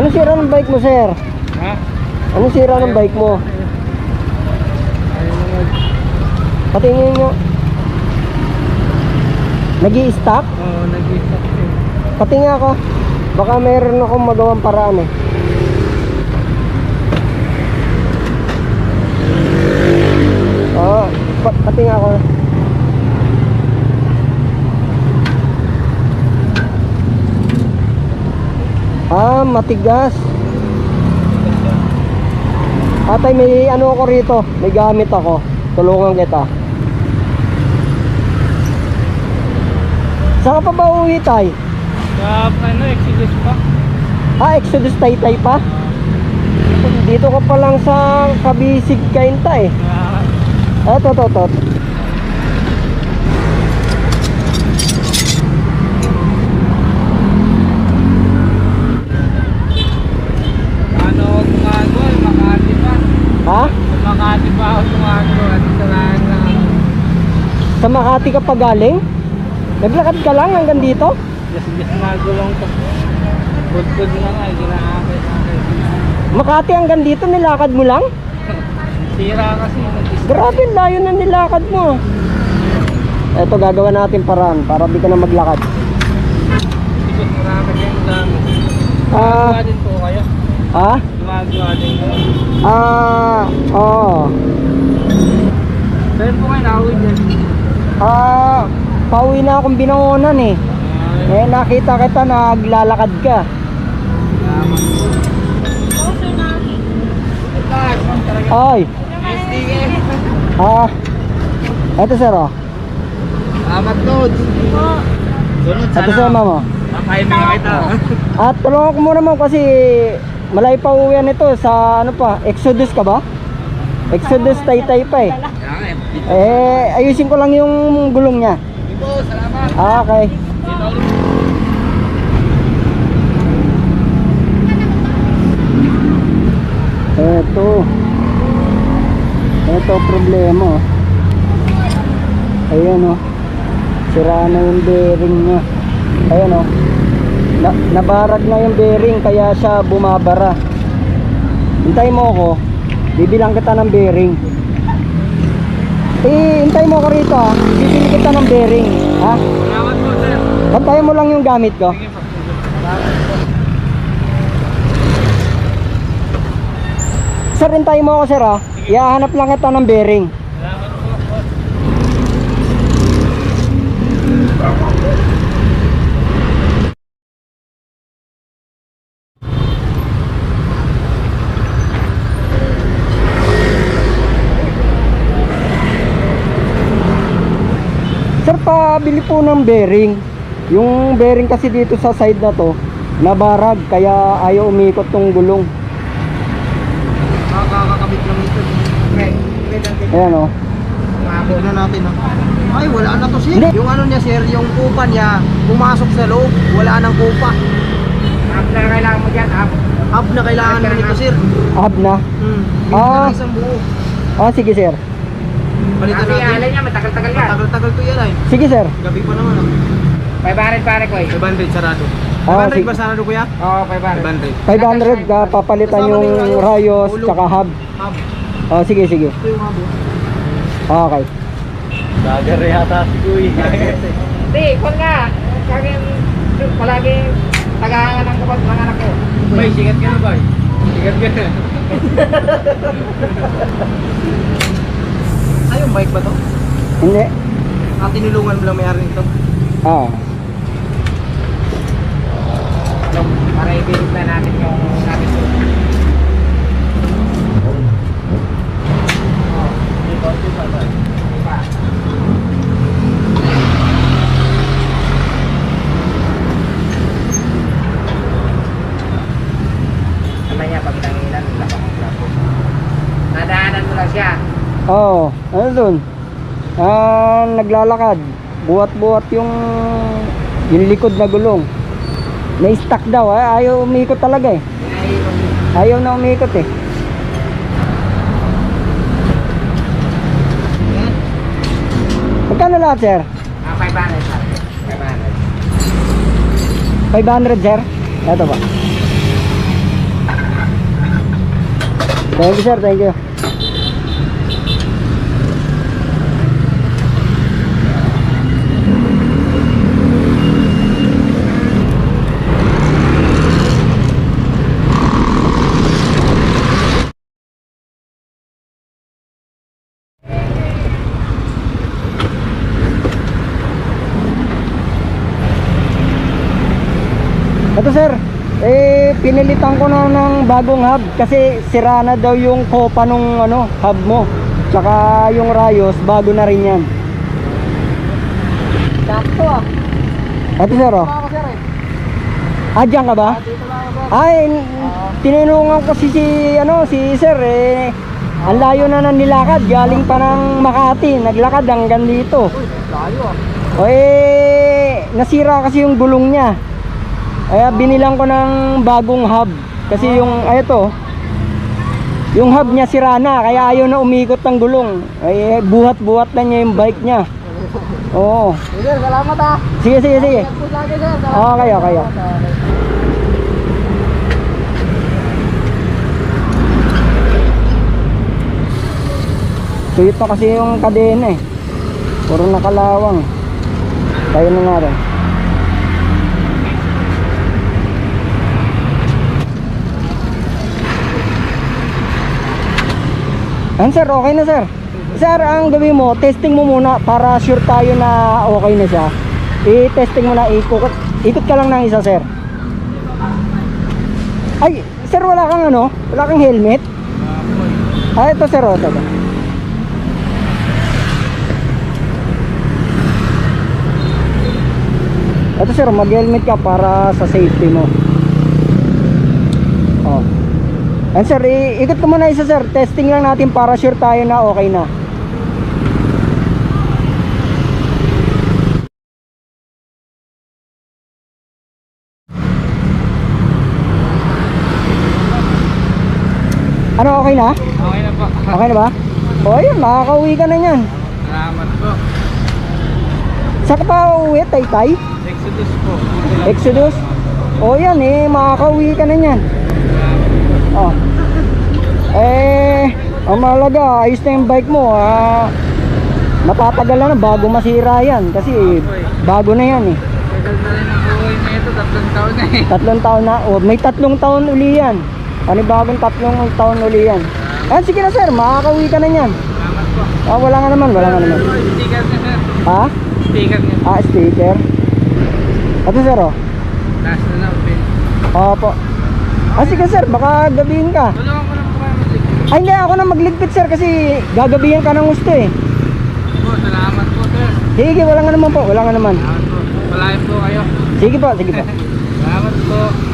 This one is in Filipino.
Ano sira ng bike mo, sir? Ha? Ano sira ng bike mo? Patingin nyo. Nag-i-stop? Oo, nag-i-stop siya. Patingin ako. Baka mayroon akong magawang paraan eh. Oo, patingin ako. Ah, matigas. Atay, may ano ako rito. May gamit ako. Tulungan kita. Saan ka pa ba uwi, tay? Sa ano, Exodus pa? Ah, Exodus Taytay pa? Dito ka pa lang sa Kabisig Kainta eh. Eto. Ano, tumagawa, Makati pa. Ha? Makati pa ako tumagawa. At sarahan na ano. Sa Makati ka pa galing? Naglakad ka lang hanggang dito? Just nagulong to. Good na nga, ginakakit. Makati hanggang dito, nilakad mo lang? Sira kasi. Grabe, layo na nilakad mo. Eto, gagawa natin paraan para di ka na maglakad. Ikot marami kayong gamit. Ah, Gumagawa din po kayo. ha? Gumagawa din kayo. Oo. Saan po kayo nakawin yan? Pauwi na akong Binangonan eh. Eh, nakita kita, naglalakad ka. Ay, eto sir oh. Amat Lods. Sunod Eto sir, mama. Papayin mo kita. At tulungan ko muna mo kasi malayo pa uwian ito sa ano pa, Exodus ka ba? Exodus Taytay pa eh. Ayusin ko lang yung gulong niya. Ibo, salamat. Okay. Ito problema oh. Ayan oh. Sira na yung bearing niya. Ayan oh. Nabarag na yung bearing kaya siya bumabara. Hintay mo ako. Bibilang kita ng bearing. Hintay mo ako rito ah. Bibili kita ng bearing. Ha? Salamat po, sir. Bantayan mo lang yung gamit ko. Sige po. Salamat po. Sir, hintay mo ako sir ah. Ihahanap lang kita ng bearing. Salamat po, boss. Sir, pabili po ng bearing. Yung bearing kasi dito sa side na to, nabarag kaya ayaw umikot tong gulong. Kakakabit lang ito. Ayan oh. Mabot na natin, no? Ay, wala na to sir. Hindi. Yung ano niya sir, yung kupa niya, pumasok sa loob, wala nang kupa. Up na kailangan mo dyan, up. Hub na kailangan mo nito sir. Hub na. Ah. Ah. Isang buo. Sige sir. Palitan Kasi natin. alay niya, matagal-tagal yan. Tagal-tagal to yan ay. Sige sir. Gabi pa naman ah. 500 pare ko eh. 500 sarado. Ah, 500 sige. ba sarado kuya? Oo, 500. 500 ka papalitan yung rayos tsaka hub. Hub. Sige. Ito yung hub. Okay. Dagger yata si Kuy. Hindi, kung nga. Kaging palaging tagahangan ng kapag mga anak ko. Bay, sigat ka na bay. Sigat ka na. Ay, yung bike ba to? Hindi. Tinulungan mo lang may-ari nito. Para i-build na natin yung natin. Namanya pag tangilan, nadaanan mo lang siya. Ano dun? Naglalakad. Buhat-buhat yung likod na gulong. Na-stuck daw, ayaw umikot talaga eh. Ayaw na umikot eh. Magkano lahat sir? 500 sir. 500. 500 sir? Eto ba? Thank you sir, thank you. Ito sir, pinilitan ko na ng bagong hub kasi sira na daw yung kopa nung hub mo. Tsaka yung rayos, bago na rin yan. Sakto ah. Ito sir oh. Ako sir eh. Diyan ka ba? Dito lang ako. Ay, tinulungan ko si sir ang layo na ng nilakad, galing pa ng Makati, naglakad hanggang dito. Uy, layo ah. O nasira kasi yung gulong niya. Kaya binilang ko ng bagong hub. Kasi yung hub niya sira na, kaya ayaw na umikot ng gulong. Buhat-buhat na niya yung bike niya. Oo. Sir, salamat ah. Sige. Ingat po lagi sir. Salamat. Okay. Tuyot na kasi yung kadena eh. Puro nakalawang. Tayo na natin. Sir, okay na sir. Sir, ang gawin mo, testing mo muna para sure tayo na okay na siya. I-testing mo na, ikot ka lang ng isa sir. Ay, sir, wala kang helmet? Ito sir, ito. Ito sir, mag-helmet ka para sa safety mo. Oh. And sir, ikot ko muna isa sir. Testing lang natin para sure tayo na okay na. Ano, okay na? Okay na po. Okay na ba? O ayun, makakauwi ka na yan. Salamat po. Saan ka pa uuwi, Taytay? Exodus po. Exodus? O yan makakauwi ka na yan. Oh. Ang mahalaga, ayos na yung bike mo. Matatagal na bago masira yan. Kasi bago na yan eh. Tagal na rin ang buhay na ito. 3 taon na eh. 3 taon na. O, may 3 taon uli yan. Panibagong 3 taon uli yan. Sige na sir, makakauwi ka na yan. Salamat po. Wala nga naman. Sticker na sir. Ha? Sticker niya. Sticker. Ito sir oh. Last na lang. Opo. Sige sir, baka gabihin ka. Tulungan ko lang po kayo magligpit. Hindi ako na magligpit sir kasi gagabihin ka ng gusto eh. Po, salamat po sir. Sige, wala nga naman po. Salamat po. Palayan po kayo. Sige po. Salamat po.